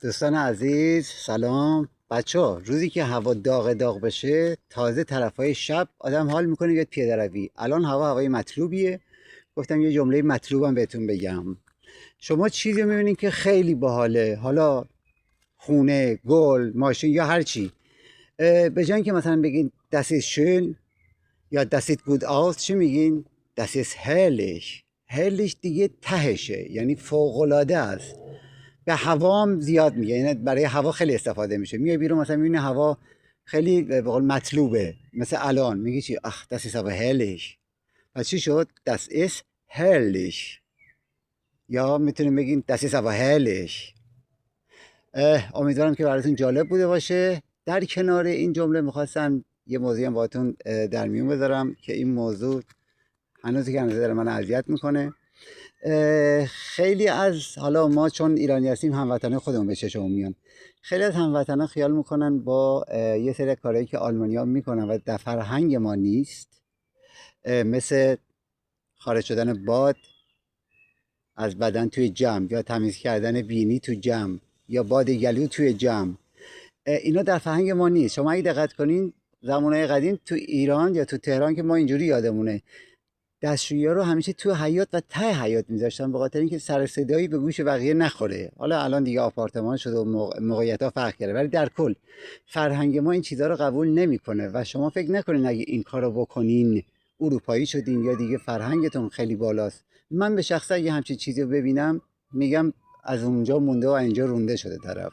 دوستان عزیز سلام. بچه ها، روزی که هوا داغ بشه تازه طرفای شب آدم حال میکنه بیاد پیاده روی. الان هوای مطلوبیه. گفتم یه جمله مطلوبم بهتون بگم. شما چیزی میبینین که خیلی باحاله، حالا خونه، گل، ماشین یا هر چی، به جای اینکه مثلا بگین das ist schön یا das sieht gut aus، چی میگین؟ das ist herrlich. herrlich دیگه تهشه، یعنی فوق‌العاده است. به هوا هم زیاد میگه، یعنی برای هوا خیلی استفاده میشه. میای بیرون مثلا میبینی هوا خیلی به قول مطلوبه، مثل الان میگی چی؟ اخ das ist aber herrlich. پس چی شد؟ das ist herrlich. یا میتونیم بگیم das ist aber herrlich. امیدوارم که براتون جالب بوده باشه. در کنار این جمله میخواستم یه موضوعی هم باهاتون در میون بذارم که این موضوع هنوزی که هنوز داره من اذیت میکنه. خیلی از، حالا ما چون ایرانی هستیم هموطنان خودمون به چشمون میان، خیلی از هموطنان خیال میکنن با یه سری کارهایی که آلمانی‌ها میکنن و در فرهنگ ما نیست، مثل خارج شدن باد از بدن توی جمع، یا تمیز کردن بینی تو جمع، یا باد گلو توی جمع، اینا در فرهنگ ما نیست. شما اگه دقت کنین زمانهای قدیم تو ایران یا تو تهران که ما اینجوری یادمونه، دستشویی‌ها رو همیشه تو حیاط و ته حیاط می‌ذاشتن به خاطر اینکه سر صدایی به گوش بقیه نخوره. حالا الان دیگه آپارتمان شده و موقعیت‌ها فرق کرده، ولی در کل فرهنگ ما این چیزها رو قبول نمی‌کنه و شما فکر نکنین اگه این کارو بکنین اروپایی شدین یا دیگه فرهنگتون خیلی بالاست. من به شخصه اگه همچین چیزی رو ببینم میگم از اونجا مونده و اینجا رونده شده طرف.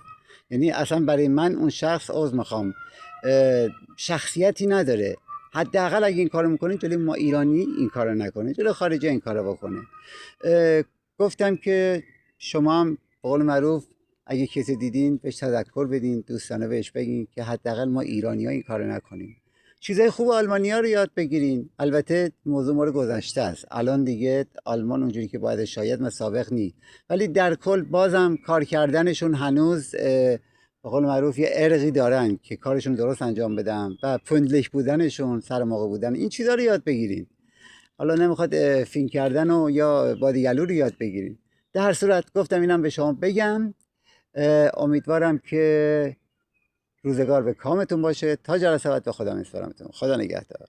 یعنی اصلا برای من اون شخص عذر میخوام شخصیتی نداره. حداقل اگه این کارو میکنه جلوی ما ایرانی این کارو نکنه، جلوی خارجی این کارو بکنه. گفتم که شما هم به قول معروف اگه کسی دیدین بهش تذکر بدین، دوستانه بهش بگین که حداقل ما ایرانی ها این کارو نکنیم. چیزای خوب آلمانی ها رو یاد بگیرین. البته موضوع ما رو گذشته است، الان دیگه آلمان اونجوری که باید شاید مسابق نی، ولی در کل بازم کار کردنشون هنوز به قول معروف یه ارقی دارن که کارشون درست انجام بدن و پوندلیک بودنشون، سر موقع بودن، این چیزا رو یاد بگیرین. حالا نمیخواد فین کردن و یا بادیگلو رو یاد بگیرین. در هر صورت گفتم اینم به شما بگم. امیدوارم که روزگار به کامتون باشه. تا جلسه بعد به خدا میسپارمتون. خدا نگهدار.